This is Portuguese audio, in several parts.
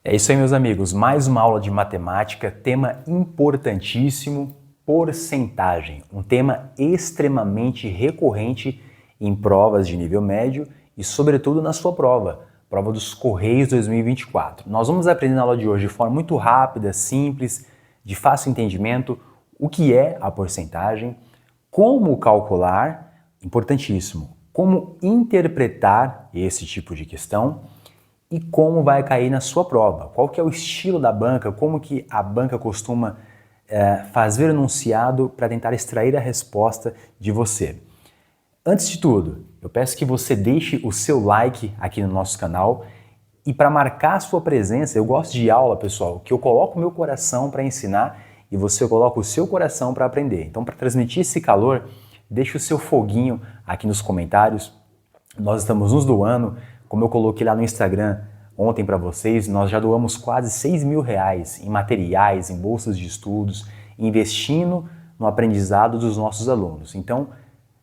É isso aí, meus amigos. Mais uma aula de matemática, tema importantíssimo, porcentagem. Um tema extremamente recorrente em provas de nível médio e, sobretudo, na sua prova dos Correios 2024. Nós vamos aprender na aula de hoje de forma muito rápida, simples, de fácil entendimento, o que é a porcentagem, como calcular, importantíssimo, como interpretar esse tipo de questão e como vai cair na sua prova. Qual que é o estilo da banca, como que a banca costuma fazer o enunciado para tentar extrair a resposta de você. Antes de tudo, eu peço que você deixe o seu like aqui no nosso canal e para marcar a sua presença, eu gosto de aula, pessoal, que eu coloco o meu coração para ensinar e você coloca o seu coração para aprender. Então, para transmitir esse calor, deixe o seu foguinho aqui nos comentários. Nós estamos nos doando, como eu coloquei lá no Instagram ontem para vocês, nós já doamos quase R$6.000 em materiais, em bolsas de estudos, investindo no aprendizado dos nossos alunos. Então,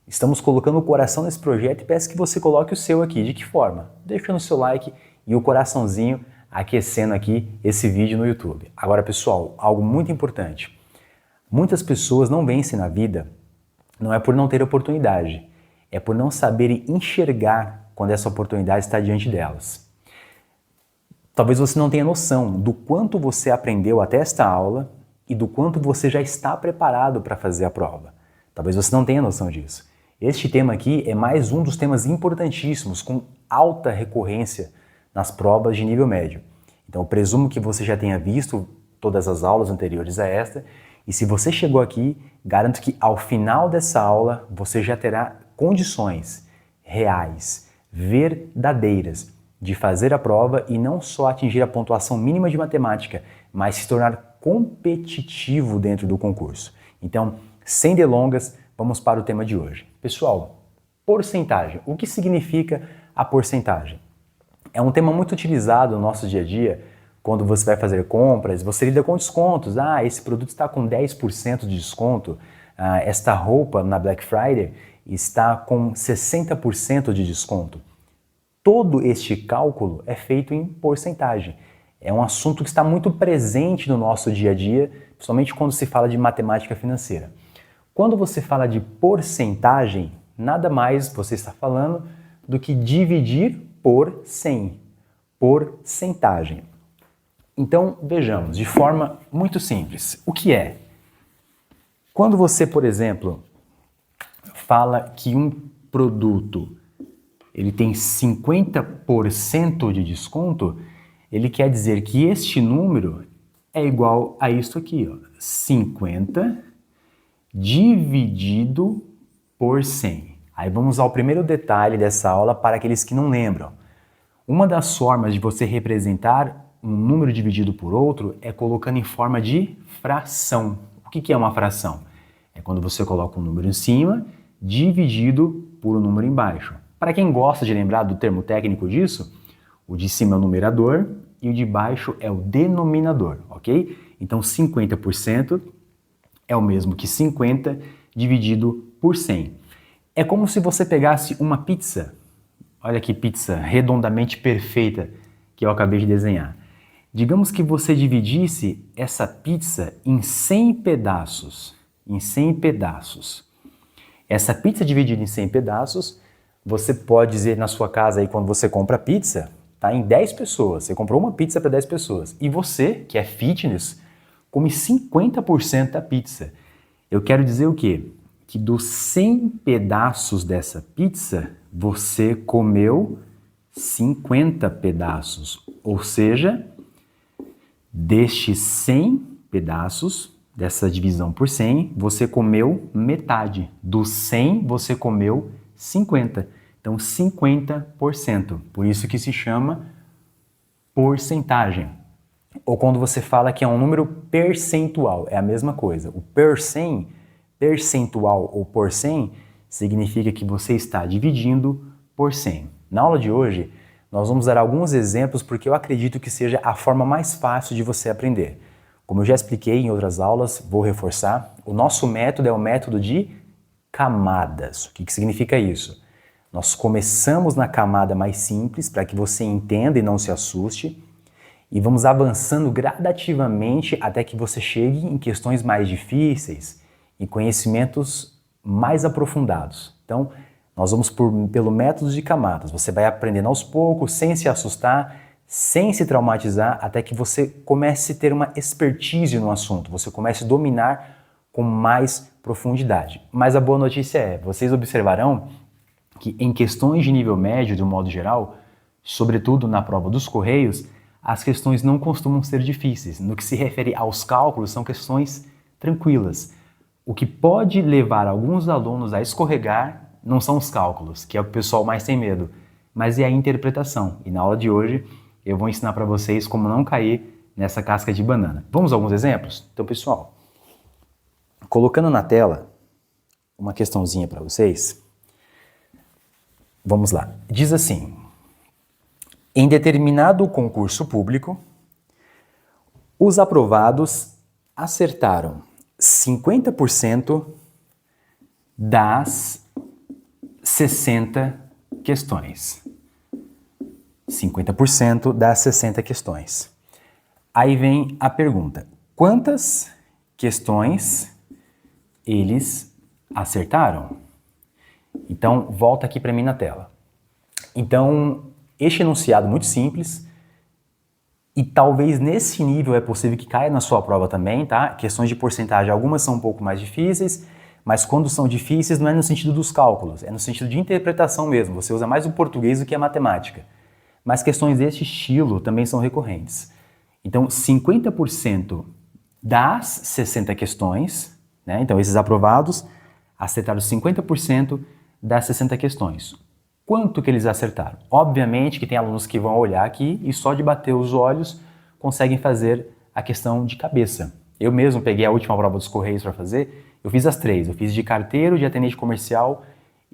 estamos colocando o coração nesse projeto e peço que você coloque o seu aqui. De que forma? Deixando o seu like e o coraçãozinho aquecendo aqui esse vídeo no YouTube. Agora, pessoal, algo muito importante. Muitas pessoas não vencem na vida, não é por não ter oportunidade, é por não saberem enxergar quando essa oportunidade está diante delas. Talvez você não tenha noção do quanto você aprendeu até esta aula e do quanto você já está preparado para fazer a prova. Talvez você não tenha noção disso. Este tema aqui é mais um dos temas importantíssimos, com alta recorrência nas provas de nível médio. Então eu presumo que você já tenha visto todas as aulas anteriores a esta, e se você chegou aqui, garanto que ao final dessa aula você já terá condições reais, verdadeiras, de fazer a prova e não só atingir a pontuação mínima de matemática, mas se tornar competitivo dentro do concurso. Então, sem delongas, vamos para o tema de hoje. Pessoal, porcentagem. O que significa a porcentagem? É um tema muito utilizado no nosso dia a dia, quando você vai fazer compras, você lida com descontos. Esse produto está com 10% de desconto, esta roupa na Black Friday está com 60% de desconto. Todo este cálculo é feito em porcentagem. É um assunto que está muito presente no nosso dia a dia, principalmente quando se fala de matemática financeira. Quando você fala de porcentagem, nada mais você está falando do que dividir por 100. Porcentagem. Então, vejamos, de forma muito simples, o que é? Quando você, por exemplo, fala que um produto ele tem 50% de desconto, ele quer dizer que este número é igual a isso aqui, ó, 50 dividido por 100. Aí vamos ao primeiro detalhe dessa aula para aqueles que não lembram. Uma das formas de você representar um número dividido por outro é colocando em forma de fração. O que é uma fração? É quando você coloca um número em cima dividido por um número embaixo. Para quem gosta de lembrar do termo técnico disso, o de cima é o numerador e o de baixo é o denominador, ok? Então 50% é o mesmo que 50 dividido por 100. É como se você pegasse uma pizza, olha que pizza redondamente perfeita que eu acabei de desenhar. Digamos que você dividisse essa pizza em 100 pedaços, Essa pizza dividida em 100 pedaços, você pode dizer na sua casa aí quando você compra pizza, tá em 10 pessoas, você comprou uma pizza para 10 pessoas. E você, que é fitness, come 50% da pizza. Eu quero dizer o quê? Que dos 100 pedaços dessa pizza, você comeu 50 pedaços. Ou seja, destes 100 pedaços, dessa divisão por 100, você comeu metade. Dos 100, você comeu 50. Então, 50%. Por isso que se chama porcentagem. Ou quando você fala que é um número percentual, é a mesma coisa. O percentual ou por 100, significa que você está dividindo por 100. Na aula de hoje, nós vamos dar alguns exemplos porque eu acredito que seja a forma mais fácil de você aprender. Como eu já expliquei em outras aulas, vou reforçar, o nosso método é o método de camadas. O que significa isso? Nós começamos na camada mais simples para que você entenda e não se assuste. e vamos avançando gradativamente até que você chegue em questões mais difíceis e conhecimentos mais aprofundados. Então, nós vamos pelo método de camadas. Você vai aprendendo aos poucos, sem se assustar, sem se traumatizar, até que você comece a ter uma expertise no assunto, você comece a dominar com mais profundidade. Mas a boa notícia é, vocês observarão que em questões de nível médio, de um modo geral, sobretudo na prova dos Correios, as questões não costumam ser difíceis. No que se refere aos cálculos, são questões tranquilas. O que pode levar alguns alunos a escorregar não são os cálculos, que é o que o pessoal mais tem medo, mas é a interpretação. E na aula de hoje eu vou ensinar para vocês como não cair nessa casca de banana. Vamos a alguns exemplos? Então, pessoal, colocando na tela uma questãozinha para vocês, vamos lá. Diz assim: em determinado concurso público, os aprovados acertaram 50% das 60 questões. 50% das 60 questões. Aí vem a pergunta: quantas questões eles acertaram? Então, volta aqui para mim na tela. Então, este enunciado muito simples, e talvez nesse nível é possível que caia na sua prova também, tá? Questões de porcentagem, algumas são um pouco mais difíceis, mas quando são difíceis não é no sentido dos cálculos, é no sentido de interpretação mesmo. Você usa mais o português do que a matemática. Mas questões deste estilo também são recorrentes. Então, 50% das 60 questões, né? Então, esses aprovados acertaram 50% das 60 questões. Quanto que eles acertaram? Obviamente que tem alunos que vão olhar aqui e só de bater os olhos conseguem fazer a questão de cabeça. Eu mesmo peguei a última prova dos Correios para fazer, eu fiz as três. Eu fiz de carteiro, de atendente comercial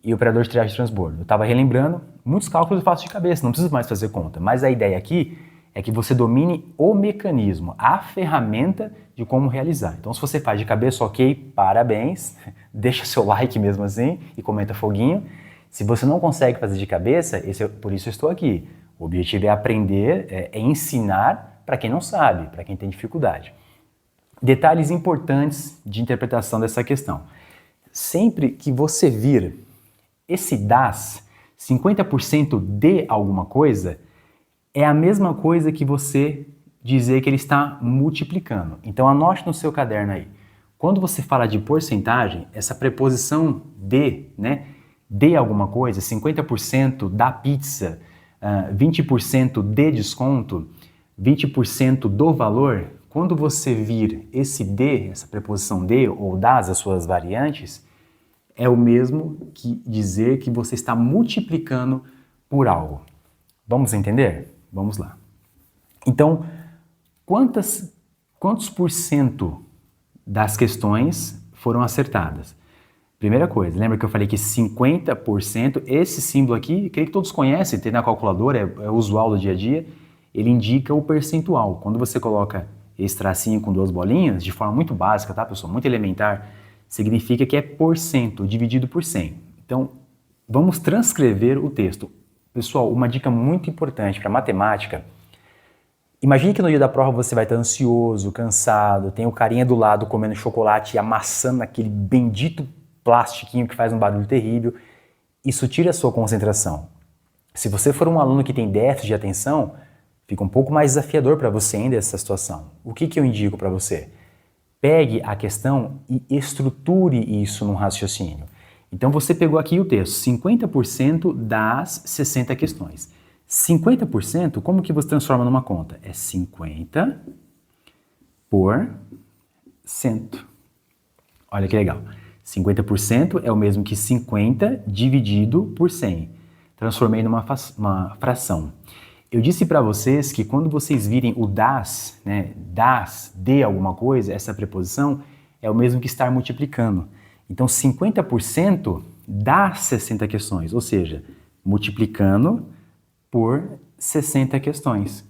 e operador de triagem de transbordo. Eu estava relembrando, muitos cálculos eu faço de cabeça, não preciso mais fazer conta. Mas a ideia aqui é que você domine o mecanismo, a ferramenta de como realizar. Então, se você faz de cabeça, ok, parabéns, deixa seu like mesmo assim e comenta foguinho. Se você não consegue fazer de cabeça, por isso eu estou aqui. O objetivo é aprender, é ensinar para quem não sabe, para quem tem dificuldade. Detalhes importantes de interpretação dessa questão. Sempre que você vir esse das, 50% de alguma coisa, é a mesma coisa que você dizer que ele está multiplicando. Então anote no seu caderno aí. Quando você fala de porcentagem, essa preposição de, né? De alguma coisa, 50% da pizza, 20% de desconto, 20% do valor, quando você vir esse de, essa preposição de ou das, as suas variantes, é o mesmo que dizer que você está multiplicando por algo. Vamos entender? Vamos lá. Então, quantos por cento das questões foram acertadas? Primeira coisa, lembra que eu falei que 50%, esse símbolo aqui, creio que todos conhecem, tem na calculadora, é usual do dia a dia, ele indica o percentual. Quando você coloca esse tracinho com duas bolinhas, de forma muito básica, tá, pessoal? Muito elementar, significa que é porcento dividido por 100. Então, vamos transcrever o texto. Pessoal, uma dica muito importante para matemática. Imagine que no dia da prova você vai estar ansioso, cansado, tem o carinha do lado comendo chocolate e amassando aquele bendito plastiquinho que faz um barulho terrível. Isso tira a sua concentração. Se você for um aluno que tem déficit de atenção, fica um pouco mais desafiador para você ainda essa situação. O que eu indico para você? Pegue a questão e estruture isso num raciocínio. Então você pegou aqui o texto, 50% das 60 questões. 50%, como que você transforma numa conta? É 50 por cento. Olha que legal. 50% é o mesmo que 50 dividido por 100. Transformei numa fração. Eu disse para vocês que quando vocês virem o das, né, das, de alguma coisa, essa preposição é o mesmo que estar multiplicando. Então 50% das 60 questões, ou seja, multiplicando por 60 questões.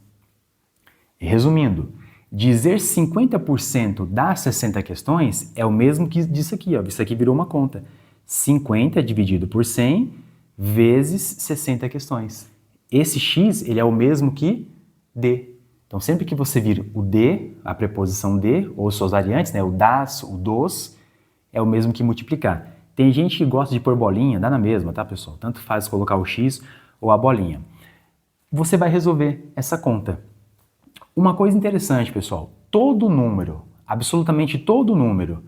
Resumindo, dizer 50% das 60 questões é o mesmo que disso aqui, ó. Isso aqui virou uma conta. 50 dividido por 100 vezes 60 questões. Esse x ele é o mesmo que D. Então, sempre que você vir o de, a preposição de, ou suas variantes, né, o das, o dos, é o mesmo que multiplicar. Tem gente que gosta de pôr bolinha, dá na mesma, tá, pessoal? Tanto faz colocar o x ou a bolinha. Você vai resolver essa conta. Uma coisa interessante, pessoal, todo número, absolutamente todo número,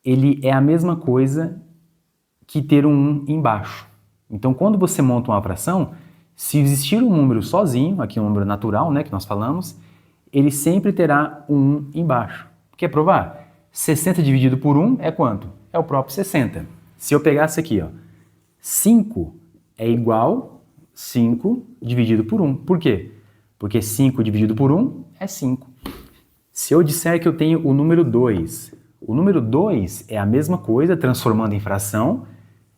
ele é a mesma coisa que ter um 1 embaixo. Então, quando você monta uma fração, se existir um número sozinho, aqui um número natural, né, que nós falamos, ele sempre terá um 1 embaixo. Quer provar? 60 dividido por 1 é quanto? É o próprio 60. Se eu pegasse aqui, ó, 5 é igual 5 dividido por 1. Por quê? Porque 5 dividido por 1 é 5. Se eu disser que eu tenho o número 2, o número 2 é a mesma coisa, transformando em fração,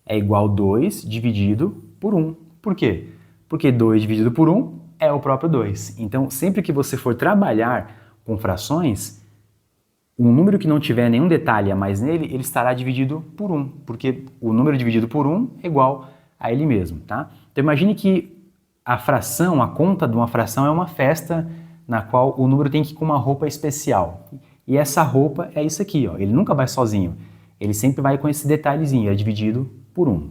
é igual a 2 dividido por 1. Por quê? Porque 2 dividido por 1 é o próprio 2. Então, sempre que você for trabalhar com frações, um número que não tiver nenhum detalhe a mais nele, ele estará dividido por 1, porque o número dividido por 1 é igual a ele mesmo, tá? Então, imagine que a fração, a conta de uma fração é uma festa na qual o número tem que ir com uma roupa especial. E essa roupa é isso aqui, ó. Ele nunca vai sozinho. Ele sempre vai com esse detalhezinho, é dividido por 1.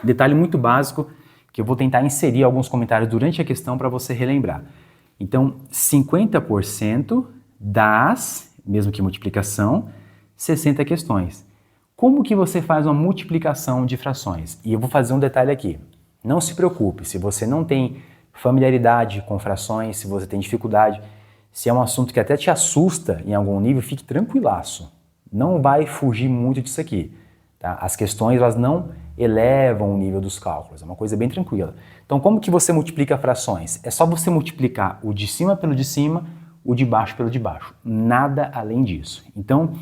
Detalhe muito básico que eu vou tentar inserir alguns comentários durante a questão para você relembrar. Então, 50% das, mesmo que multiplicação, 60 questões. Como que você faz uma multiplicação de frações? E eu vou fazer um detalhe aqui. Não se preocupe, se você não tem familiaridade com frações, se você tem dificuldade, se é um assunto que até te assusta em algum nível, fique tranquilaço. Não vai fugir muito disso aqui. Tá? As questões elas não elevam o nível dos cálculos, é uma coisa bem tranquila. Então, como que você multiplica frações? É só você multiplicar o de cima pelo de cima, o de baixo pelo de baixo. Nada além disso. Então,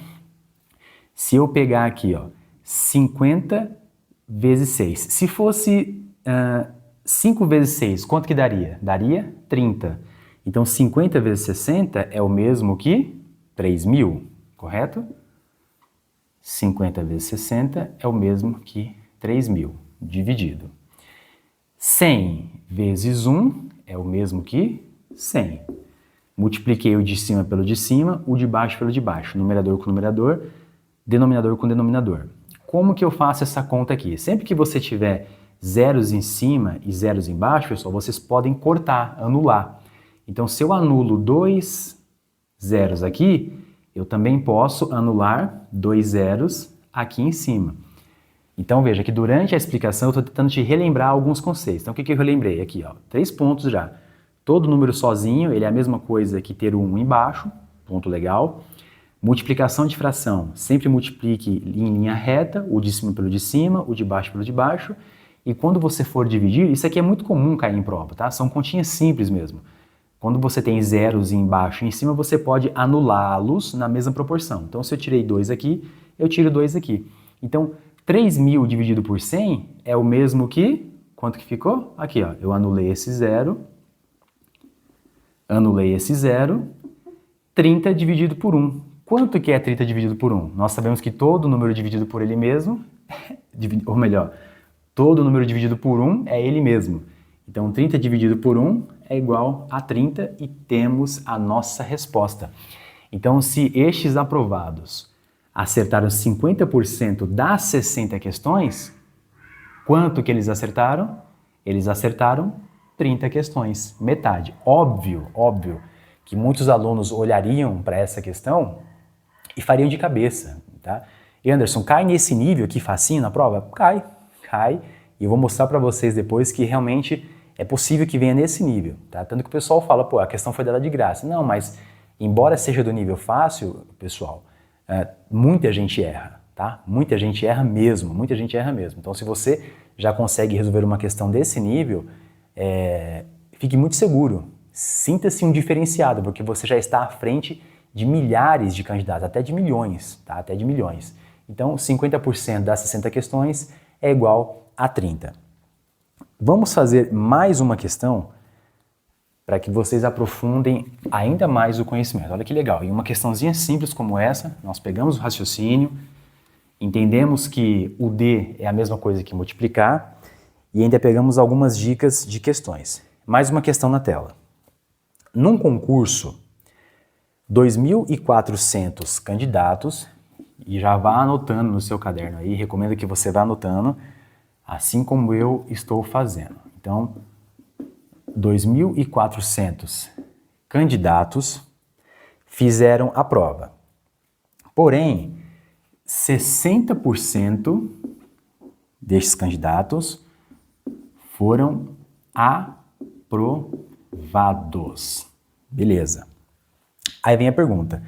se eu pegar aqui, ó, 50 vezes 6, se fosse 5 vezes 6, quanto que daria? Daria 30. Então, 50 vezes 60 é o mesmo que 3.000, correto? 50 vezes 60 é o mesmo que 3.000, dividido. 100 vezes 1 é o mesmo que 100. Multipliquei o de cima pelo de cima, o de baixo pelo de baixo, numerador com numerador, denominador com denominador. Como que eu faço essa conta aqui? Sempre que você tiver zeros em cima e zeros embaixo, pessoal, vocês podem cortar, anular. Então, se eu anulo 2 zeros aqui, eu também posso anular 2 zeros aqui em cima. Então, veja que durante a explicação eu estou tentando te relembrar alguns conceitos. Então, o que eu relembrei aqui? 3 pontos já. Todo número sozinho, ele é a mesma coisa que ter o 1 embaixo, ponto legal. Multiplicação de fração, sempre multiplique em linha reta, o de cima pelo de cima, o de baixo pelo de baixo. E quando você for dividir, isso aqui é muito comum cair em prova, tá? São continhas simples mesmo. Quando você tem zeros embaixo e em cima, você pode anulá-los na mesma proporção. Então, se eu tirei 2 aqui, eu tiro 2 aqui. Então, 3.000 dividido por 100 é o mesmo que... Quanto que ficou? Aqui, ó. Eu anulei esse zero. Anulei esse zero. 30 dividido por 1. Quanto que é 30 dividido por 1? Nós sabemos que todo número dividido por ele mesmo, ou melhor, todo número dividido por 1 é ele mesmo. Então, 30 dividido por 1 é igual a 30 e temos a nossa resposta. Então, se estes aprovados acertaram 50% das 60 questões, quanto que eles acertaram? Eles acertaram 30 questões, metade. Óbvio que muitos alunos olhariam para essa questão e fariam de cabeça, tá? E Anderson, cai nesse nível aqui facinho na prova? Cai. E eu vou mostrar para vocês depois que realmente é possível que venha nesse nível, tá? Tanto que o pessoal fala, pô, a questão foi dada de graça. Não, mas embora seja do nível fácil, pessoal, muita gente erra, tá? Muita gente erra mesmo. Então, se você já consegue resolver uma questão desse nível, fique muito seguro. Sinta-se um diferenciado, porque você já está à frente de milhares de candidatos, até de milhões, tá? Até de milhões. Então, 50% das 60 questões é igual a 30. Vamos fazer mais uma questão para que vocês aprofundem ainda mais o conhecimento. Olha que legal, em uma questãozinha simples como essa, nós pegamos o raciocínio, entendemos que o D é a mesma coisa que multiplicar e ainda pegamos algumas dicas de questões. Mais uma questão na tela. Num concurso, 2.400 candidatos, e já vá anotando no seu caderno aí, recomendo que você vá anotando, assim como eu estou fazendo. Então, 2.400 candidatos fizeram a prova. Porém, 60% destes candidatos foram aprovados. Beleza. Aí vem a pergunta: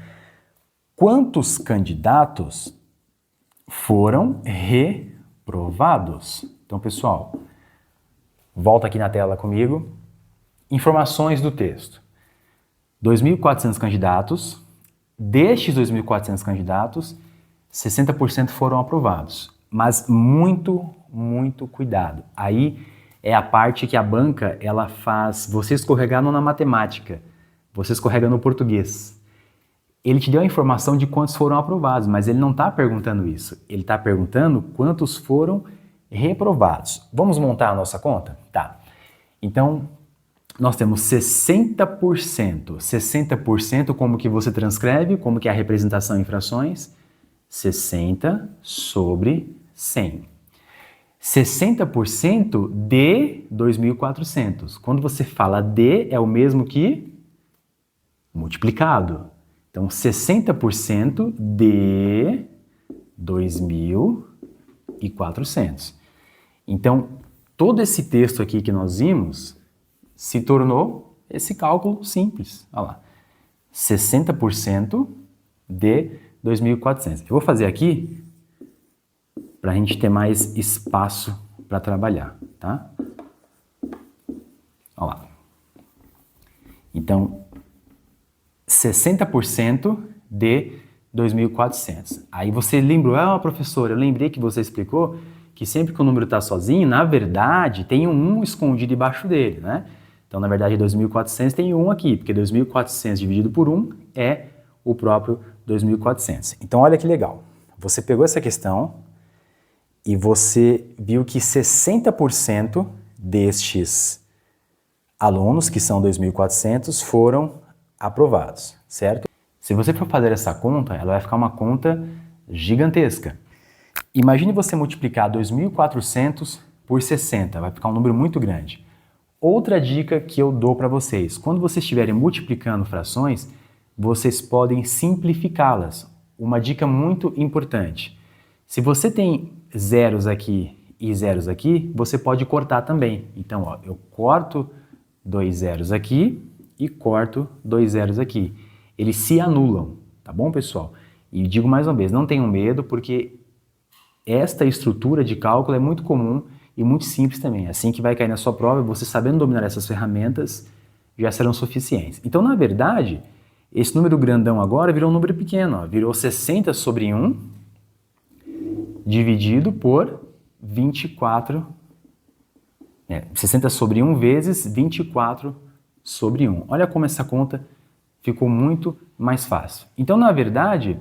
quantos candidatos foram reprovados? Então, pessoal, volta aqui na tela comigo. Informações do texto. 2.400 candidatos. Destes 2.400 candidatos, 60% foram aprovados. Mas muito cuidado. Aí é a parte que a banca ela faz você escorregar não na matemática, você escorrega no português. Ele te deu a informação de quantos foram aprovados, mas ele não está perguntando isso. Ele está perguntando quantos foram reprovados. Vamos montar a nossa conta? Tá. Então, nós temos 60%. 60% como que você transcreve, como que é a representação em frações? 60 sobre 100. 60% de 2.400. Quando você fala de, é o mesmo que multiplicado. Então, 60% de 2.400. Então, todo esse texto aqui que nós vimos se tornou esse cálculo simples. Olha lá. 60% de 2.400. Eu vou fazer aqui para a gente ter mais espaço para trabalhar, tá? Olha lá. Então, 60% de 2.400. Aí você lembrou, professor, eu lembrei que você explicou que sempre que o número está sozinho, na verdade, tem um 1 escondido debaixo dele, né? Então, na verdade, 2.400 tem 1 aqui, porque 2.400 dividido por 1 é o próprio 2.400. Então, olha que legal. Você pegou essa questão e você viu que 60% destes alunos, que são 2.400, foram aprovados, certo? Se você for fazer essa conta, ela vai ficar uma conta gigantesca. Imagine você multiplicar 2.400 por 60, vai ficar um número muito grande. Outra dica que eu dou para vocês, quando vocês estiverem multiplicando frações, vocês podem simplificá-las. Uma dica muito importante. Se você tem zeros aqui e zeros aqui, você pode cortar também. Então, ó, eu corto 2 zeros aqui e corto 2 zeros aqui. Eles se anulam, tá bom, pessoal? E digo mais uma vez, não tenham medo, porque esta estrutura de cálculo é muito comum e muito simples também. Assim que vai cair na sua prova, você sabendo dominar essas ferramentas, já serão suficientes. Então, na verdade, esse número grandão agora virou um número pequeno, ó, virou 60 sobre 1 dividido por 24, 60 sobre 1 vezes 24 sobre 1. Olha como essa conta ficou muito mais fácil. Então, na verdade,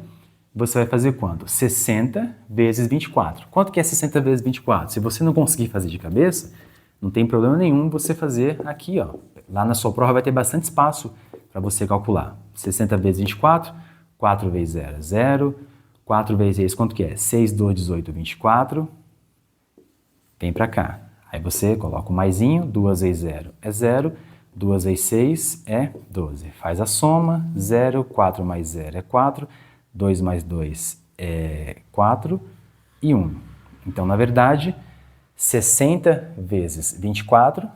você vai fazer quanto? 60 vezes 24. Quanto que é 60 vezes 24? Se você não conseguir fazer de cabeça, não tem problema nenhum você fazer aqui, ó. Lá na sua prova vai ter bastante espaço para você calcular. 60 vezes 24, 4 vezes 0 é 0, 4 vezes 6, quanto que é? 6, 2, 18, 24. Vem para cá. Aí você coloca o maisinho, 2 vezes 0 é 0, 2 vezes 6 é 12. Faz a soma, 0, 4 mais 0 é 4, 2 mais 2 é 4 e 1. Então, na verdade, 60 vezes 24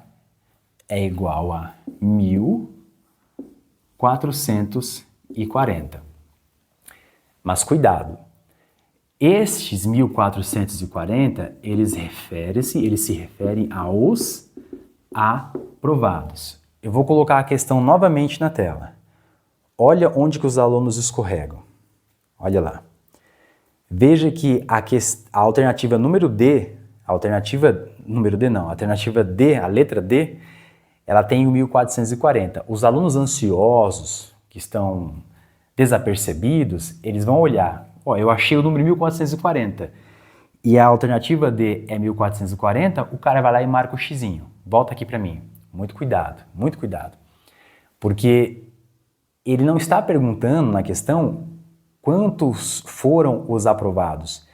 é igual a 1.440. Mas cuidado, estes 1.440, eles se referem aos aprovados. Eu vou colocar a questão novamente na tela. Olha onde que os alunos escorregam. Olha lá. Veja que a alternativa número D, a alternativa D, a letra D, ela tem o 1.440. Os alunos ansiosos, que estão desapercebidos, eles vão olhar. Ó, eu achei o número 1.440 e a alternativa D é 1.440, o cara vai lá e marca o xizinho. Volta aqui para mim. Muito cuidado, muito cuidado. Porque ele não está perguntando na questão quantos foram os aprovados.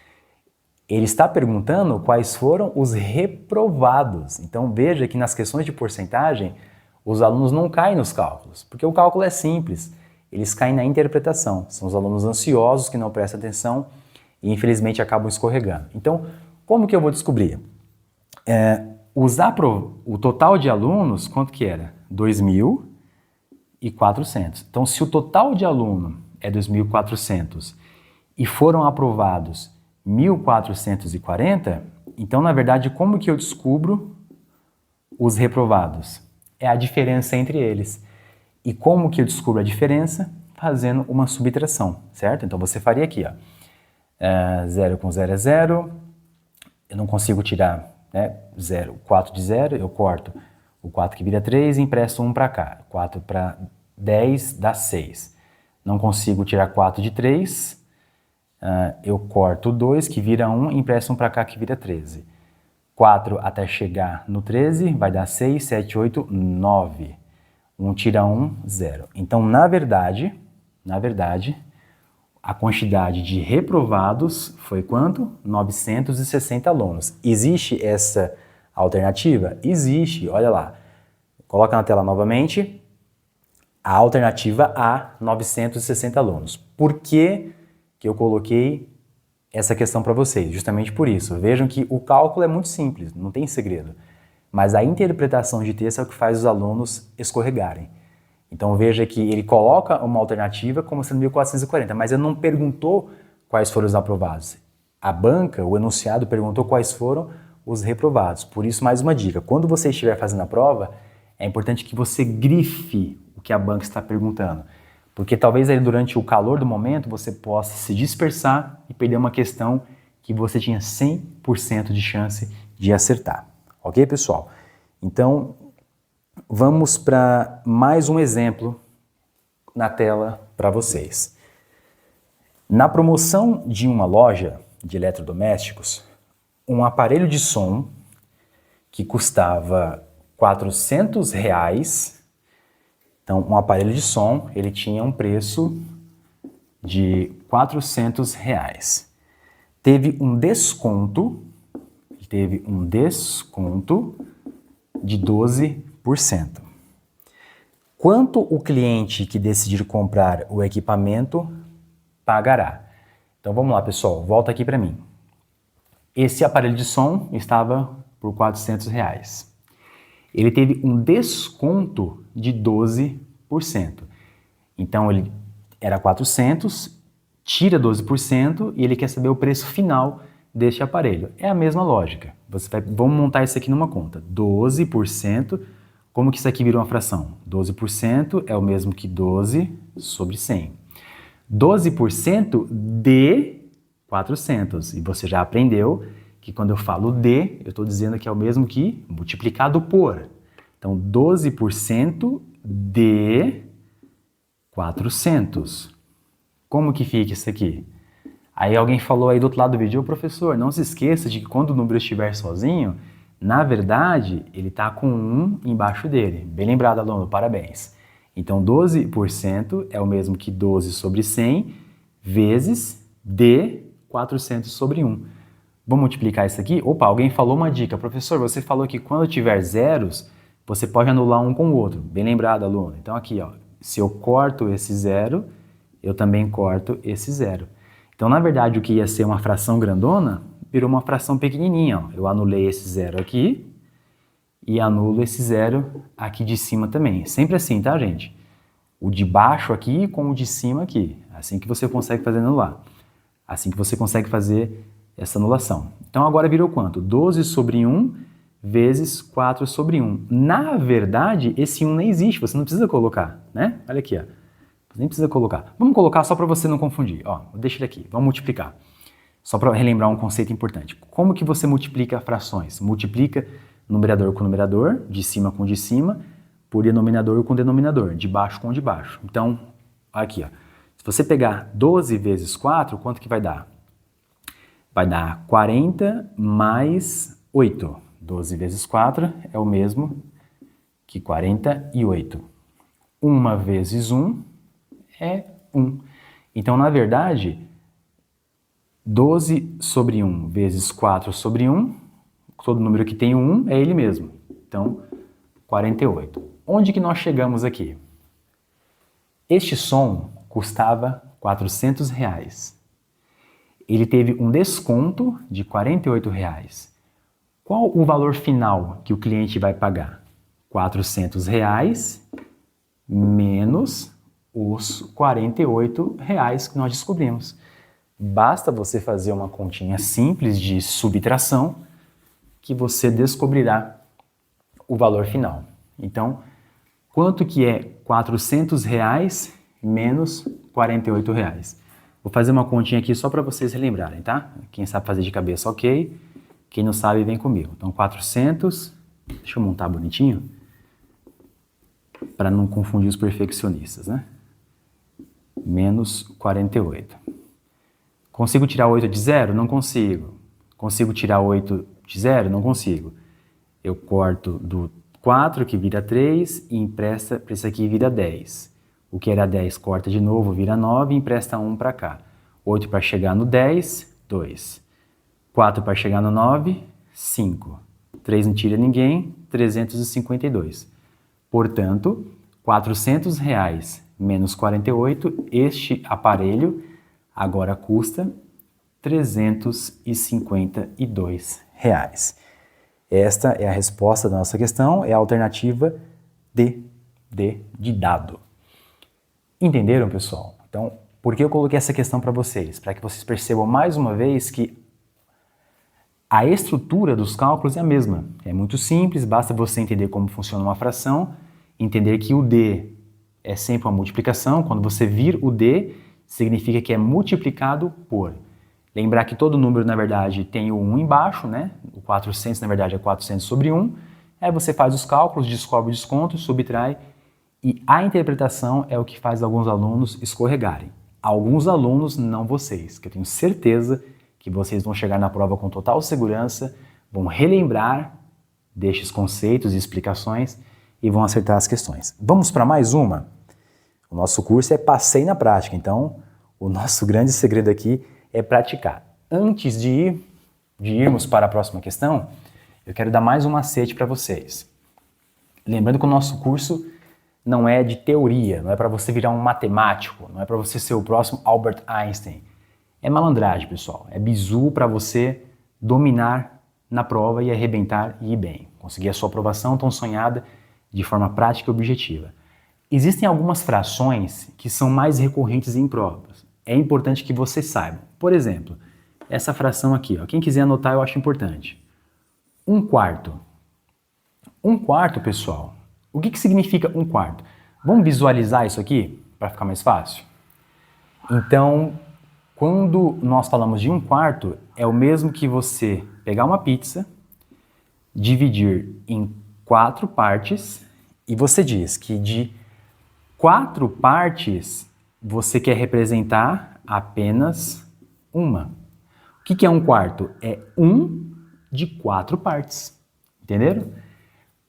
Ele está perguntando quais foram os reprovados. Então veja que nas questões de porcentagem, os alunos não caem nos cálculos, porque o cálculo é simples, eles caem na interpretação. São os alunos ansiosos que não prestam atenção e infelizmente acabam escorregando. Então, como que eu vou descobrir? O total de alunos, quanto que era? 2.400. Então, se o total de aluno é 2.400 e foram aprovados 1.440, então, na verdade, como que eu descubro os reprovados? É a diferença entre eles. E como que eu descubro a diferença? Fazendo uma subtração, certo? Então, você faria aqui, ó. 0 com 0 é 0. Eu não consigo tirar, né, 0, 4 de 0, eu corto o 4 que vira 3 e empresto 1 para cá. 4 para 10 dá 6. Não consigo tirar 4 de 3, eu corto o 2 que vira 1 e empresto 1 para cá que vira 13. 4 até chegar no 13 vai dar 6, 7, 8, 9. 1 tira 1, 0. Então, na verdade, a quantidade de reprovados foi quanto? 960 alunos. Existe essa alternativa? Existe, olha lá. Coloca na tela novamente. A alternativa A, 960 alunos. Por que eu coloquei essa questão para vocês? Justamente por isso. Vejam que o cálculo é muito simples, não tem segredo. Mas a interpretação de texto é o que faz os alunos escorregarem. Então veja que ele coloca uma alternativa como sendo 1.440, mas ele não perguntou quais foram os aprovados. A banca, o enunciado, perguntou quais foram os reprovados. Por isso, mais uma dica, quando você estiver fazendo a prova, é importante que você grife o que a banca está perguntando. Porque talvez aí durante o calor do momento você possa se dispersar e perder uma questão que você tinha 100% de chance de acertar. Ok, pessoal? Então, vamos para mais um exemplo na tela para vocês. Na promoção de uma loja de eletrodomésticos, um aparelho de som que custava R$400, então um aparelho de som, ele tinha um preço de R$400. Teve um desconto de 12%. Quanto o cliente que decidir comprar o equipamento pagará? Então vamos lá, pessoal, volta aqui para mim. Esse aparelho de som estava por R$400. Ele teve um desconto de 12%. Então ele era 400, tira 12% e ele quer saber o preço final deste aparelho. É a mesma lógica. Vamos montar isso aqui numa conta. 12%, como que isso aqui vira uma fração? 12% é o mesmo que 12 sobre 100. 12% de 400. E você já aprendeu que quando eu falo de, eu estou dizendo que é o mesmo que multiplicado por. Então, 12% de 400. Como que fica isso aqui? Aí alguém falou aí do outro lado do vídeo, professor, não se esqueça de que quando o número estiver sozinho, na verdade, ele está com 1 embaixo dele. Bem lembrado, aluno, parabéns. Então, 12% é o mesmo que 12 sobre 100 vezes de 400 sobre 1. Vamos multiplicar isso aqui? Opa, alguém falou uma dica. Professor, você falou que quando tiver zeros, você pode anular um com o outro. Bem lembrado, aluno. Então, aqui, ó, se eu corto esse zero, eu também corto esse zero. Então, na verdade, o que ia ser uma fração grandona, virou uma fração pequenininha. Ó. Eu anulei esse zero aqui e anulo esse zero aqui de cima também. Sempre assim, tá, gente? O de baixo aqui com o de cima aqui. Assim que você consegue fazer anular. Assim que você consegue fazer essa anulação. Então, agora virou quanto? 12 sobre 1 vezes 4 sobre 1. Na verdade, esse 1 nem existe. Você não precisa colocar, né? Olha aqui, ó. Nem precisa colocar. Vamos colocar só para você não confundir. Ó, deixa ele aqui. Vamos multiplicar. Só para relembrar um conceito importante. Como que você multiplica frações? Multiplica numerador com numerador, de cima com de cima, por denominador com denominador, de baixo com de baixo. Então, aqui, ó. Se você pegar 12 vezes 4, quanto que vai dar? Vai dar 40 mais 8. 12 vezes 4 é o mesmo que 48. 1 vezes 1 é 1. Então, na verdade, 12 sobre 1 vezes 4 sobre 1, todo número que tem 1 é ele mesmo. Então, 48. Onde que nós chegamos aqui? Este som custava R$400. Ele teve um desconto de R$48. Qual o valor final que o cliente vai pagar? R$400 menos os R$48 que nós descobrimos. Basta você fazer uma continha simples de subtração que você descobrirá o valor final. Então, quanto que é R$400 menos R$48? Vou fazer uma continha aqui só para vocês relembrarem, tá? Quem sabe fazer de cabeça, ok. Quem não sabe, vem comigo. Então, 400, deixa eu montar bonitinho, para não confundir os perfeccionistas, né? Menos 48. Consigo tirar 8 de 0? Não consigo. Consigo tirar 8 de 0? Não consigo. Eu corto do 4, que vira 3, e empresta para isso aqui, vira 10. O que era 10 corta de novo, vira 9 e empresta 1 para cá. 8 para chegar no 10, 2. 4 para chegar no 9, 5. 3 não tira ninguém, 352. Portanto, R$400 menos 48, este aparelho agora custa R$352. Esta é a resposta da nossa questão, é a alternativa D, de dado. Entenderam, pessoal? Então, por que eu coloquei essa questão para vocês? Para que vocês percebam mais uma vez que a estrutura dos cálculos é a mesma. É muito simples, basta você entender como funciona uma fração, entender que o D é sempre uma multiplicação. Quando você vir o D, significa que é multiplicado por. Lembrar que todo número, na verdade, tem o 1 embaixo, né? O 400, na verdade, é 400 sobre 1. Aí você faz os cálculos, descobre o desconto, subtrai. E a interpretação é o que faz alguns alunos escorregarem. Alguns alunos, não vocês, que eu tenho certeza que vocês vão chegar na prova com total segurança, vão relembrar destes conceitos e explicações e vão acertar as questões. Vamos para mais uma? O nosso curso é Passeio na Prática, então o nosso grande segredo aqui é praticar. Antes de irmos para a próxima questão, eu quero dar mais um macete para vocês. Lembrando que o nosso curso não é de teoria, não é para você virar um matemático, não é para você ser o próximo Albert Einstein. É malandragem, pessoal. É bizu para você dominar na prova e arrebentar e ir bem. Conseguir a sua aprovação tão sonhada de forma prática e objetiva. Existem algumas frações que são mais recorrentes em provas. É importante que você saiba. Por exemplo, essa fração aqui, ó. Quem quiser anotar, eu acho importante. 1/4. 1/4, pessoal. O que significa 1/4? Vamos visualizar isso aqui para ficar mais fácil? Então, quando nós falamos de 1/4, é o mesmo que você pegar uma pizza, dividir em 4 partes, e você diz que de 4 partes você quer representar apenas uma. O que é 1/4? É 1 de 4 partes. Entenderam?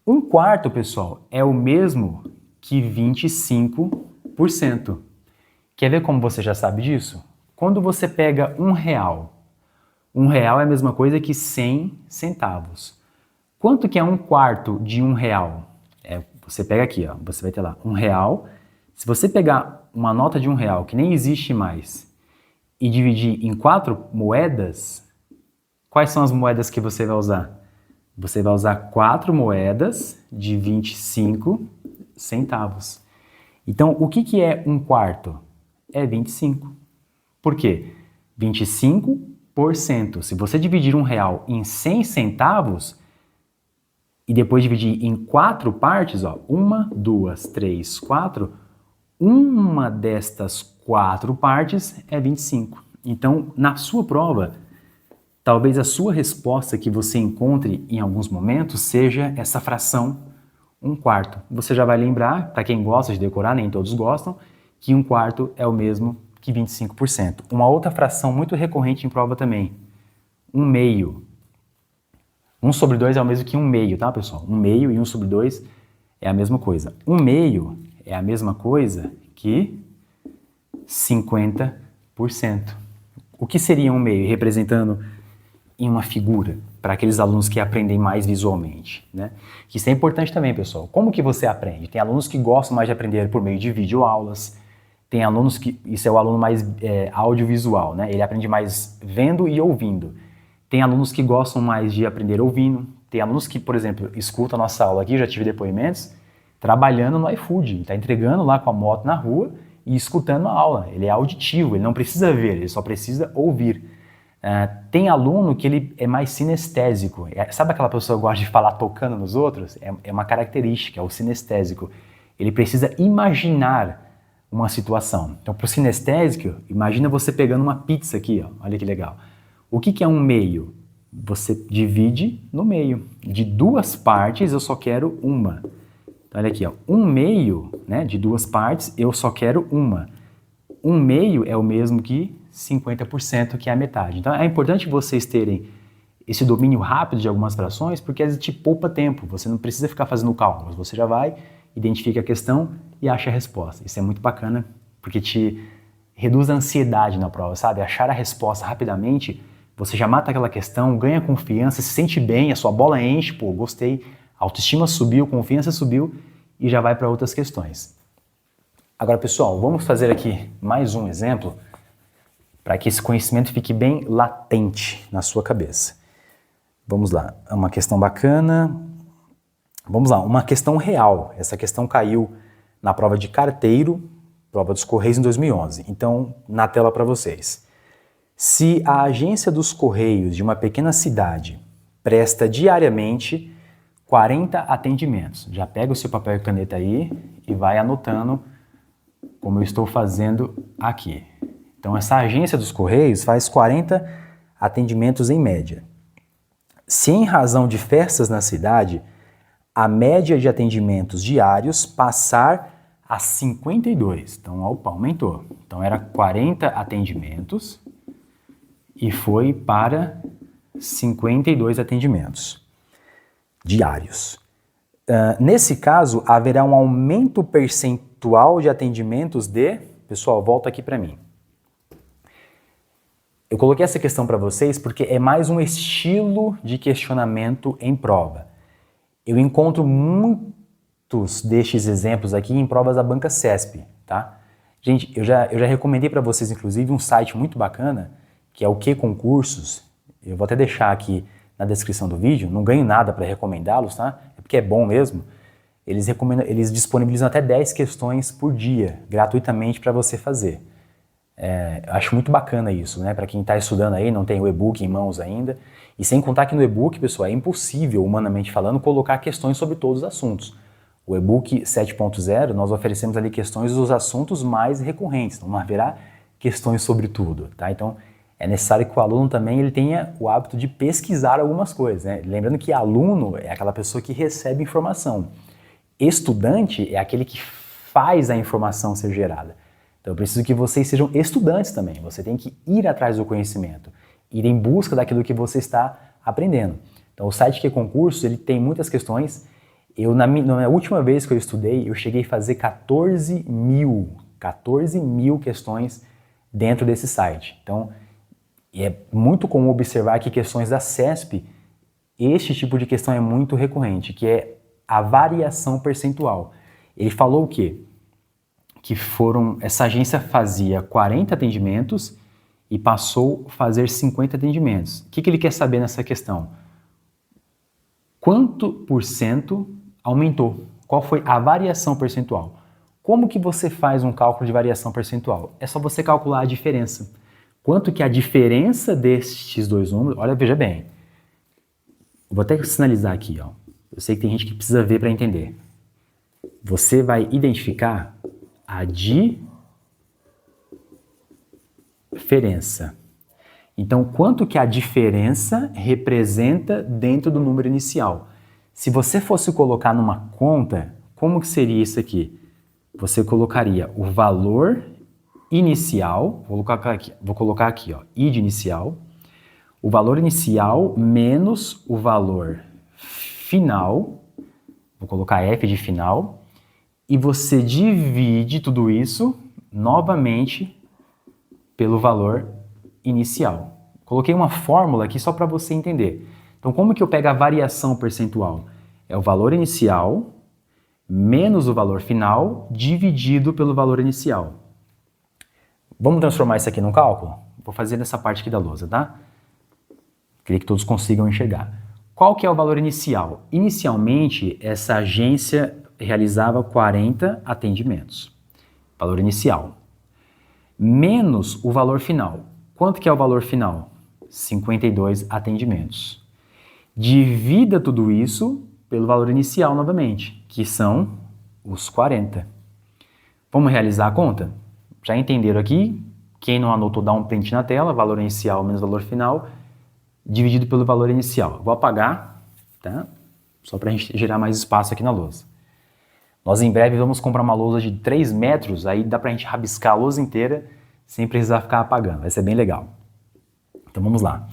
1/4, pessoal, é o mesmo que 25%. Quer ver como você já sabe disso? Quando você pega R$1, R$1 é a mesma coisa que 100 centavos. Quanto que é 1/4 de R$1? Você pega aqui, ó, você vai ter lá R$1. Se você pegar uma nota de R$1 que nem existe mais e dividir em 4 moedas, quais são as moedas que você vai usar? Você vai usar 4 moedas de 25 centavos. Então, o que é 1/4? É 25. Por quê? 25%. Se você dividir R$1 em 100 centavos e depois dividir em 4 partes, ó, 1, 2, 3, 4, uma destas 4 partes é 25. Então, na sua prova, talvez a sua resposta que você encontre em alguns momentos seja essa fração 1/4. Você já vai lembrar, para quem gosta de decorar, nem todos gostam, que 1/4 é o mesmo que 25%. Uma outra fração muito recorrente em prova também, 1/2. 1/2 é o mesmo que 1/2, tá, pessoal? 1/2 e 1/2 é a mesma coisa. 1/2 é a mesma coisa que 50%. O que seria um meio representando em uma figura para aqueles alunos que aprendem mais visualmente, né? Isso é importante também, pessoal. Como que você aprende? Tem alunos que gostam mais de aprender por meio de videoaulas, tem alunos que, isso é o aluno mais audiovisual, né? Ele aprende mais vendo e ouvindo. Tem alunos que gostam mais de aprender ouvindo, tem alunos que, por exemplo, escutam a nossa aula aqui, já tive depoimentos, trabalhando no iFood, está entregando lá com a moto na rua e escutando a aula. Ele é auditivo, ele não precisa ver, ele só precisa ouvir. Tem aluno que ele é mais sinestésico. Sabe aquela pessoa que gosta de falar tocando nos outros? É uma característica, é o sinestésico. Ele precisa imaginar uma situação. Então, para o sinestésico, imagina você pegando uma pizza aqui, ó. Olha que legal. O que é um meio? Você divide no meio. De duas partes, eu só quero uma. Então, olha aqui, ó. Um meio, né, de duas partes, eu só quero uma. Um meio é o mesmo que 50%, que é a metade. Então, é importante vocês terem esse domínio rápido de algumas frações, porque às vezes te poupa tempo. Você não precisa ficar fazendo cálculos. Você já vai, identifica a questão e acha a resposta. Isso é muito bacana, porque te reduz a ansiedade na prova, sabe? Achar a resposta rapidamente, você já mata aquela questão, ganha confiança, se sente bem, a sua bola enche, pô, gostei, a autoestima subiu, confiança subiu e já vai para outras questões. Agora, pessoal, vamos fazer aqui mais um exemplo para que esse conhecimento fique bem latente na sua cabeça. Vamos lá, é uma questão bacana. Vamos lá, uma questão real. Essa questão caiu na prova de carteiro, prova dos Correios em 2011. Então, na tela para vocês. Se a agência dos Correios de uma pequena cidade presta diariamente 40 atendimentos, já pega o seu papel e caneta aí e vai anotando como eu estou fazendo aqui. Então, essa agência dos Correios faz 40 atendimentos em média. Se em razão de festas na cidade, a média de atendimentos diários passar a 52. Então, opa, aumentou. Então, era 40 atendimentos e foi para 52 atendimentos diários. Nesse caso, haverá um aumento percentual de atendimentos de... Pessoal, volta aqui para mim. Eu coloquei essa questão para vocês porque é mais um estilo de questionamento em prova. Eu encontro muitos destes exemplos aqui em provas da banca CESP, tá? Gente, eu já recomendei para vocês, inclusive, um site muito bacana, que é o Que Concursos. Eu vou até deixar aqui na descrição do vídeo, não ganho nada para recomendá-los, tá? É porque é bom mesmo. Eles disponibilizam até 10 questões por dia, gratuitamente para você fazer. Eu acho muito bacana isso, né? Para quem está estudando aí, não tem o e-book em mãos ainda. E sem contar que no e-book, pessoal, é impossível, humanamente falando, colocar questões sobre todos os assuntos. O e-book 7.0, nós oferecemos ali questões dos assuntos mais recorrentes, não haverá questões sobre tudo, tá? Então, é necessário que o aluno também ele tenha o hábito de pesquisar algumas coisas, né? Lembrando que aluno é aquela pessoa que recebe informação. Estudante é aquele que faz a informação ser gerada. Então eu preciso que vocês sejam estudantes também. Você tem que ir atrás do conhecimento, ir em busca daquilo que você está aprendendo. Então o site Que Concursos, ele tem muitas questões. Na última vez que eu estudei, eu cheguei a fazer 14 mil questões dentro desse site. Então é muito comum observar que questões da CESP, este tipo de questão é muito recorrente, que é a variação percentual. Ele falou o quê? Que essa agência fazia 40 atendimentos e passou a fazer 50 atendimentos. O que ele quer saber nessa questão? Quanto por cento aumentou? Qual foi a variação percentual? Como que você faz um cálculo de variação percentual? É só você calcular a diferença. Quanto que a diferença destes dois números... Olha, veja bem. Vou até sinalizar aqui, ó. Eu sei que tem gente que precisa ver para entender. Você vai identificar a diferença. Então, quanto que a diferença representa dentro do número inicial? Se você fosse colocar numa conta, como que seria isso aqui? Você colocaria o valor inicial, vou colocar aqui, ó, I de inicial, o valor inicial menos o valor final, vou colocar F de final, e você divide tudo isso novamente pelo valor inicial. Coloquei uma fórmula aqui só para você entender. Então, como que eu pego a variação percentual? É o valor inicial menos o valor final dividido pelo valor inicial. Vamos transformar isso aqui num cálculo? Vou fazer nessa parte aqui da lousa, tá? Queria que todos consigam enxergar. Qual que é o valor inicial? Inicialmente, essa agência realizava 40 atendimentos. Valor inicial. Menos o valor final. Quanto que é o valor final? 52 atendimentos. Divida tudo isso pelo valor inicial novamente, que são os 40. Vamos realizar a conta? Já entenderam aqui? Quem não anotou, dá um print na tela, valor inicial menos valor final, dividido pelo valor inicial. Vou apagar, tá? Só para a gente gerar mais espaço aqui na lousa. Nós em breve vamos comprar uma lousa de 3 metros, aí dá para a gente rabiscar a lousa inteira sem precisar ficar apagando, vai ser bem legal. Então vamos lá.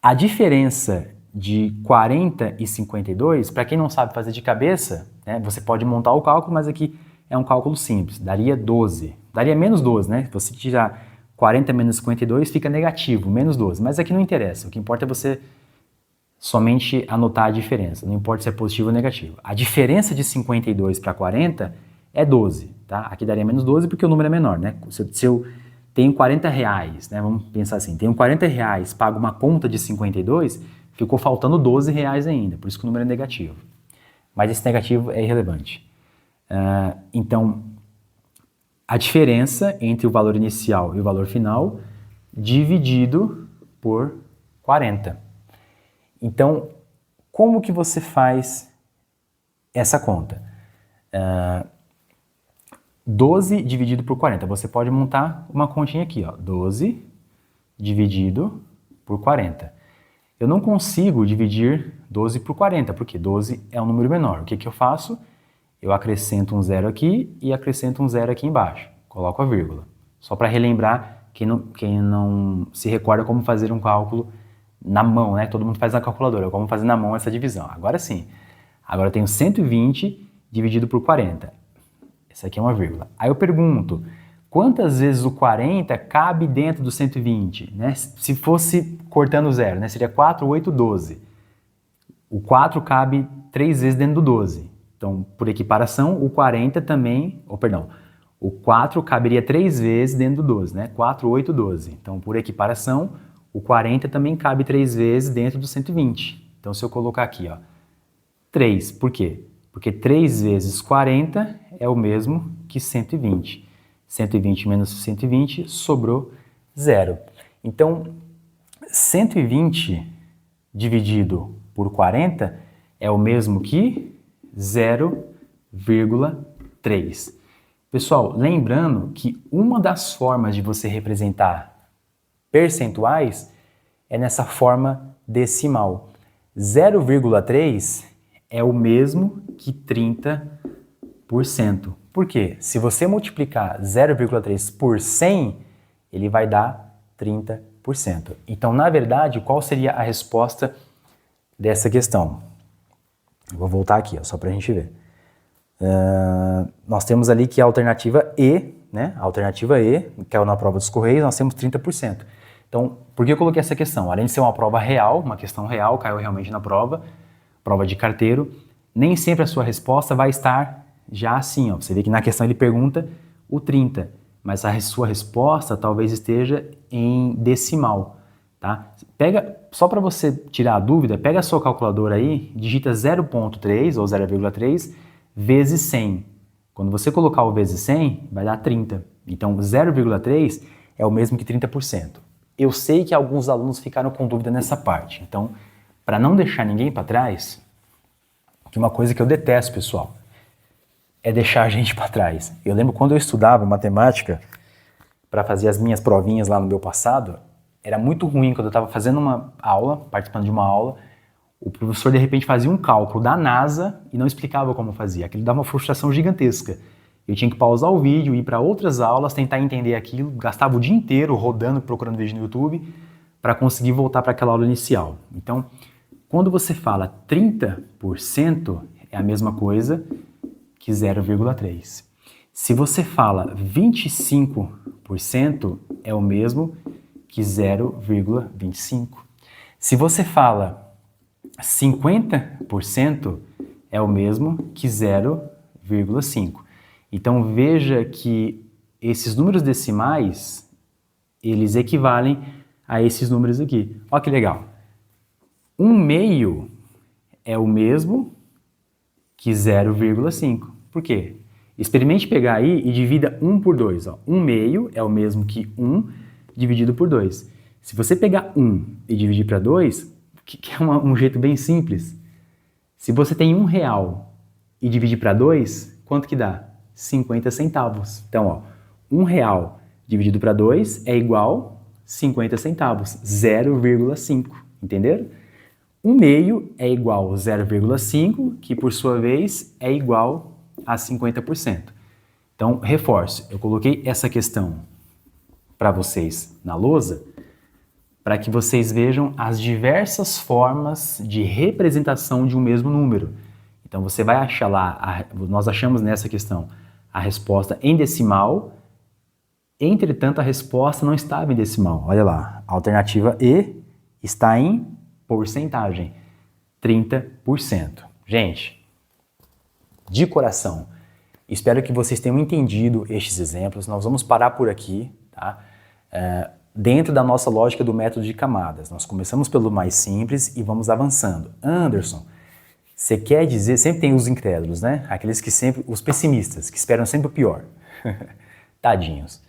A diferença de 40 e 52, para quem não sabe fazer de cabeça, né, você pode montar o cálculo, mas aqui é um cálculo simples, daria 12. Daria menos 12, né? Se você tirar 40 menos 52, fica negativo, menos 12. Mas aqui não interessa, o que importa é você somente anotar a diferença, não importa se é positivo ou negativo. A diferença de 52 para 40 é 12, tá? Aqui daria menos 12 porque o número é menor, né? Se eu tenho 40 reais, né? Vamos pensar assim, tenho 40 reais, pago uma conta de 52, ficou faltando 12 reais ainda, por isso que o número é negativo. Mas esse negativo é irrelevante. Então, a diferença entre o valor inicial e o valor final dividido por 40. Então, como que você faz essa conta? 12 dividido por 40. Você pode montar uma continha aqui, ó. 12 dividido por 40. Eu não consigo dividir 12 por 40, porque 12 é um número menor. O que que eu faço? Eu acrescento um zero aqui e acrescento um zero aqui embaixo. Coloco a vírgula. Só para relembrar quem não se recorda como fazer um cálculo na mão, né? Todo mundo faz na calculadora, como fazer na mão essa divisão. Agora sim. Agora eu tenho 120 dividido por 40. Essa aqui é uma vírgula. Aí eu pergunto, quantas vezes o 40 cabe dentro do 120? Né? Se fosse cortando zero, né? Seria 4, 8, 12. O 4 cabe 3 vezes dentro do 12. Então, por equiparação, o 40 também... o 4 caberia 3 vezes dentro do 12, né? 4, 8, 12. Então, por equiparação, o 40 também cabe 3 vezes dentro do 120. Então, se eu colocar aqui, ó, 3. Por quê? Porque 3 vezes 40 é o mesmo que 120. 120 menos 120 sobrou 0. Então, 120 dividido por 40 é o mesmo que 0,3. Pessoal, lembrando que uma das formas de você representar percentuais é nessa forma decimal. 0,3 é o mesmo que 30%. Por quê? Se você multiplicar 0,3 por 100, ele vai dar 30%. Então, na verdade, qual seria a resposta dessa questão? Eu vou voltar aqui, ó, só para a gente ver. Nós temos ali que a alternativa E, né? A alternativa E, que caiu na prova dos Correios, nós temos 30%. Então, por que eu coloquei essa questão? Além de ser uma prova real, uma questão real, caiu realmente na prova de carteiro, nem sempre a sua resposta vai estar já assim, ó. Você vê que na questão ele pergunta o 30, mas a sua resposta talvez esteja em decimal, tá? Pega, só para você tirar a dúvida, pega a sua calculadora aí, digita 0,3 ou 0,3 vezes 100. Quando você colocar o vezes 100, vai dar 30. Então, 0,3 é o mesmo que 30%. Eu sei que alguns alunos ficaram com dúvida nessa parte. Então, para não deixar ninguém para trás, que uma coisa que eu detesto, pessoal, é deixar a gente para trás. Eu lembro quando eu estudava matemática, para fazer as minhas provinhas lá no meu passado, era muito ruim quando eu estava fazendo uma aula, participando de uma aula, o professor de repente fazia um cálculo da NASA e não explicava como fazia. Aquilo dava uma frustração gigantesca. Eu tinha que pausar o vídeo, ir para outras aulas, tentar entender aquilo, gastava o dia inteiro rodando, procurando vídeo no YouTube, para conseguir voltar para aquela aula inicial. Então, quando você fala 30%, é a mesma coisa que 0,3. Se você fala 25%, é o mesmo que 0,25. Se você fala 50%, é o mesmo que 0,5. Então veja que esses números decimais, eles equivalem a esses números aqui. Olha que legal. 1/2 é o mesmo que 0,5. Por quê? Experimente pegar aí e divida 1 por 2. 1/2 é o mesmo que 1 dividido por 2. Se você pegar 1 e dividir para 2, que é um jeito bem simples. Se você tem R$1 e dividir para 2, quanto que dá? 50 centavos. Então, R$1 dividido para 2 é igual a 50 centavos, 0,5. Entenderam? 1/2 é igual a 0,5, que por sua vez é igual a 50%. Então, reforço, eu coloquei essa questão para vocês na lousa para que vocês vejam as diversas formas de representação de um mesmo número. Então, você vai achar lá, nós achamos nessa questão a resposta em decimal, entretanto, a resposta não estava em decimal. Olha lá, a alternativa E está em porcentagem, 30%. Gente, de coração, espero que vocês tenham entendido estes exemplos. Nós vamos parar por aqui, tá? Dentro da nossa lógica do método de camadas. Nós começamos pelo mais simples e vamos avançando. Anderson, você quer dizer, sempre tem os incrédulos, né? Aqueles que sempre, os pessimistas, que esperam sempre o pior. Tadinhos.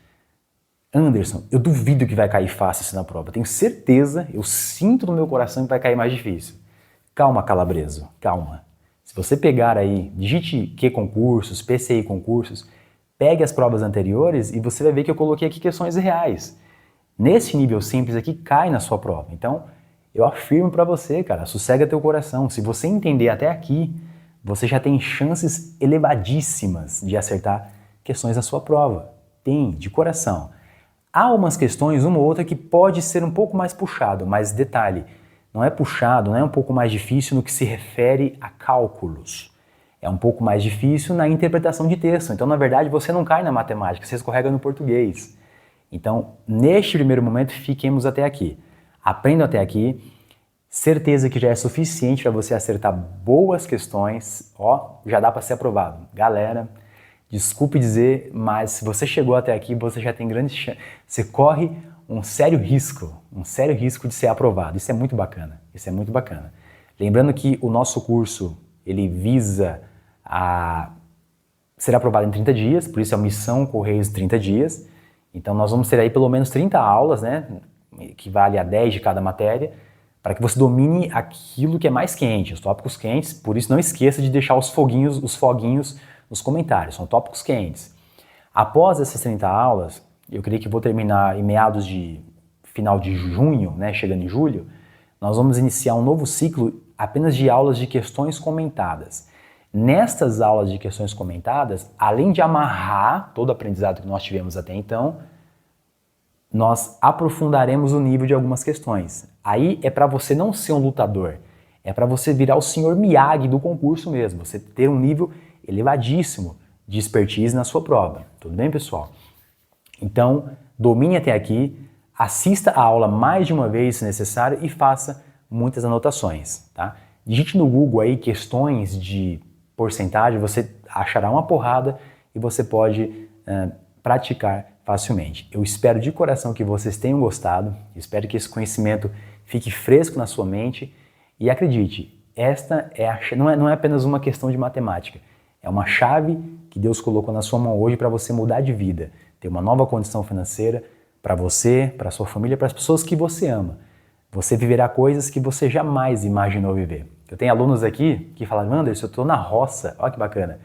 Anderson, eu duvido que vai cair fácil isso na prova. Tenho certeza, eu sinto no meu coração que vai cair mais difícil. Calma, calabreso, calma. Se você pegar aí, digite Q concursos, PCI concursos, pegue as provas anteriores e você vai ver que eu coloquei aqui questões reais. Nesse nível simples aqui, cai na sua prova. Então, eu afirmo para você, cara, sossega teu coração. Se você entender até aqui, você já tem chances elevadíssimas de acertar questões na sua prova. Tem, de coração. Há umas questões, uma ou outra, que pode ser um pouco mais puxado, mas detalhe, não é puxado, não é um pouco mais difícil no que se refere a cálculos. É um pouco mais difícil na interpretação de texto. Então, na verdade, você não cai na matemática, você escorrega no português. Então, neste primeiro momento, fiquemos até aqui. Aprenda até aqui. Certeza que já é suficiente para você acertar boas questões. Já dá para ser aprovado. Galera, desculpe dizer, mas se você chegou até aqui, você já tem grandes chances. Você corre um sério risco de ser aprovado. Isso é muito bacana, isso é muito bacana. Lembrando que o nosso curso, ele visa a ser aprovado em 30 dias, por isso é a missão Correios 30 dias. Então nós vamos ter aí pelo menos 30 aulas, né, que vale a 10 de cada matéria, para que você domine aquilo que é mais quente, os tópicos quentes. Por isso não esqueça de deixar os foguinhos nos comentários, são tópicos quentes. Após essas 30 aulas, eu creio que vou terminar em meados de final de junho, né, chegando em julho, nós vamos iniciar um novo ciclo apenas de aulas de questões comentadas. Nestas aulas de questões comentadas, além de amarrar todo o aprendizado que nós tivemos até então, nós aprofundaremos o nível de algumas questões. Aí é para você não ser um lutador, é para você virar o senhor Miyagi do concurso mesmo, você ter um nível elevadíssimo de expertise na sua prova. Tudo bem, pessoal? Então, domine até aqui, assista a aula mais de uma vez se necessário e faça muitas anotações, tá? Digite no Google aí questões de porcentagem, você achará uma porrada e você pode praticar facilmente. Eu espero de coração que vocês tenham gostado, espero que esse conhecimento fique fresco na sua mente e acredite, esta não é apenas uma questão de matemática, é uma chave que Deus colocou na sua mão hoje para você mudar de vida, ter uma nova condição financeira para você, para sua família, para as pessoas que você ama. Você viverá coisas que você jamais imaginou viver. Eu tenho alunos aqui que falam, Anderson, eu estou na roça, olha que bacana.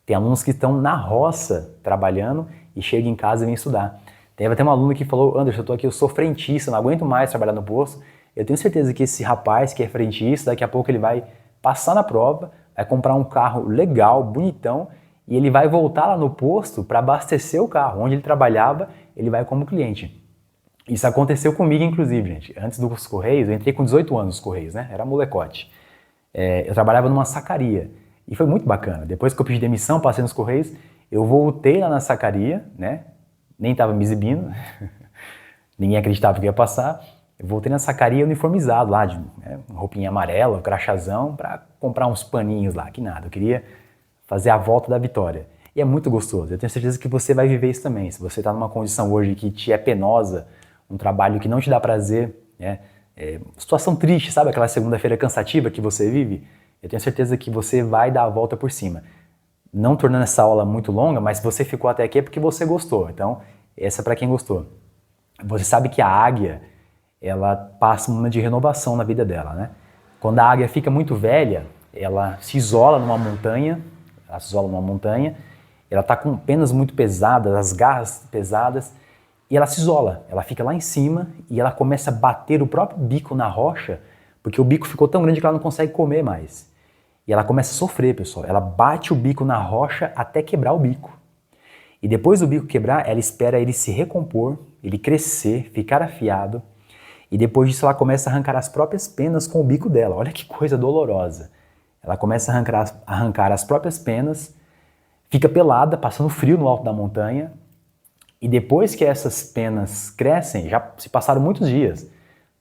Tem alunos que estão na roça trabalhando e chegam em casa e vêm estudar. Teve até um aluno que falou, Anderson, eu estou aqui, eu sou frentista, não aguento mais trabalhar no posto. Eu tenho certeza que esse rapaz que é frentista, daqui a pouco ele vai passar na prova, vai comprar um carro legal, bonitão, e ele vai voltar lá no posto para abastecer o carro. Onde ele trabalhava, ele vai como cliente. Isso aconteceu comigo, inclusive, gente. Antes dos Correios, eu entrei com 18 anos nos Correios, né? Era molecote. Eu trabalhava numa sacaria. E foi muito bacana. Depois que eu pedi demissão, passei nos Correios, eu voltei lá na sacaria, né? Nem estava me exibindo, ninguém acreditava que ia passar. Eu voltei na sacaria uniformizado lá, de roupinha amarela, crachazão, para comprar uns paninhos lá, que nada. Eu queria fazer a volta da vitória. E é muito gostoso. Eu tenho certeza que você vai viver isso também. Se você está numa condição hoje que te é penosa, um trabalho que não te dá prazer, né? Situação triste, sabe aquela segunda-feira cansativa que você vive? Eu tenho certeza que você vai dar a volta por cima. Não tornando essa aula muito longa, mas se você ficou até aqui é porque você gostou. Então, essa é para quem gostou. Você sabe que a águia, ela passa um momento de renovação na vida dela, né? Quando a águia fica muito velha, ela se isola numa montanha, ela está com penas muito pesadas, as garras pesadas, e ela se isola, ela fica lá em cima e ela começa a bater o próprio bico na rocha, porque o bico ficou tão grande que ela não consegue comer mais. E ela começa a sofrer, pessoal. Ela bate o bico na rocha até quebrar o bico. E depois do bico quebrar, ela espera ele se recompor, ele crescer, ficar afiado, e depois disso ela começa a arrancar as próprias penas com o bico dela. Olha que coisa dolorosa. Ela começa a arrancar as próprias penas, fica pelada, passando frio no alto da montanha, e depois que essas penas crescem, já se passaram muitos dias,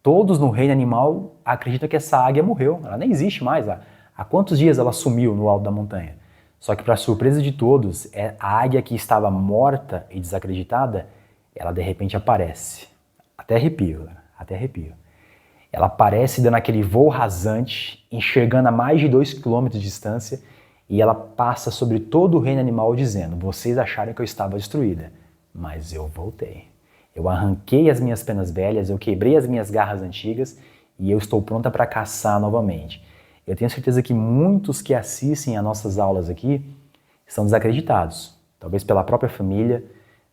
todos no reino animal acreditam que essa águia morreu, ela nem existe mais. Há quantos dias ela sumiu no alto da montanha? Só que, para surpresa de todos, a águia que estava morta e desacreditada, ela de repente aparece. Até arrepio, até arrepio. Ela aparece dando aquele voo rasante, enxergando a mais de 2 km de distância, e ela passa sobre todo o reino animal dizendo: vocês acharam que eu estava destruída, mas eu voltei. Eu arranquei as minhas penas velhas, eu quebrei as minhas garras antigas e eu estou pronta para caçar novamente. Eu tenho certeza que muitos que assistem às nossas aulas aqui estão desacreditados, talvez pela própria família,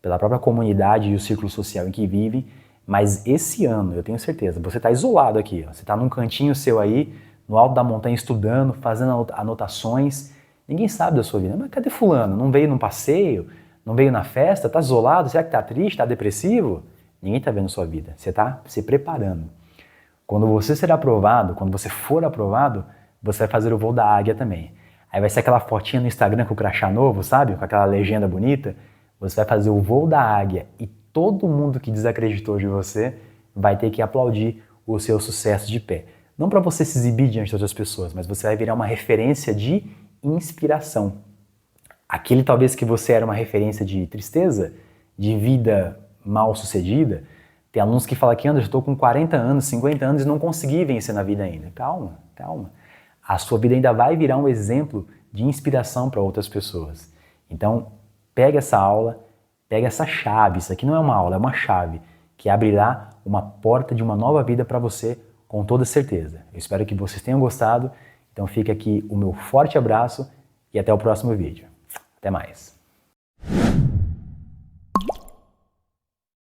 pela própria comunidade e o círculo social em que vivem, mas esse ano, eu tenho certeza, você está isolado aqui, ó. Você está num cantinho seu aí, no alto da montanha estudando, fazendo anotações, ninguém sabe da sua vida. Mas cadê fulano? Não veio num passeio? Não veio na festa? Está isolado? Será que está triste? Está depressivo? Ninguém está vendo sua vida, você está se preparando. Quando você será aprovado, quando você for aprovado, você vai fazer o voo da águia também. Aí vai ser aquela fotinha no Instagram com o crachá novo, sabe? Com aquela legenda bonita. Você vai fazer o voo da águia e todo mundo que desacreditou de você vai ter que aplaudir o seu sucesso de pé. Não para você se exibir diante de outras pessoas, mas você vai virar uma referência de inspiração. Aquele talvez que você era uma referência de tristeza, de vida mal sucedida. Tem alunos que falam que, Anderson, eu estou com 40 anos, 50 anos e não consegui vencer na vida ainda. Calma, calma. A sua vida ainda vai virar um exemplo de inspiração para outras pessoas. Então, pega essa aula, pega essa chave. Isso aqui não é uma aula, é uma chave que abrirá uma porta de uma nova vida para você com toda certeza. Eu espero que vocês tenham gostado. Então fica aqui o meu forte abraço e até o próximo vídeo. Até mais.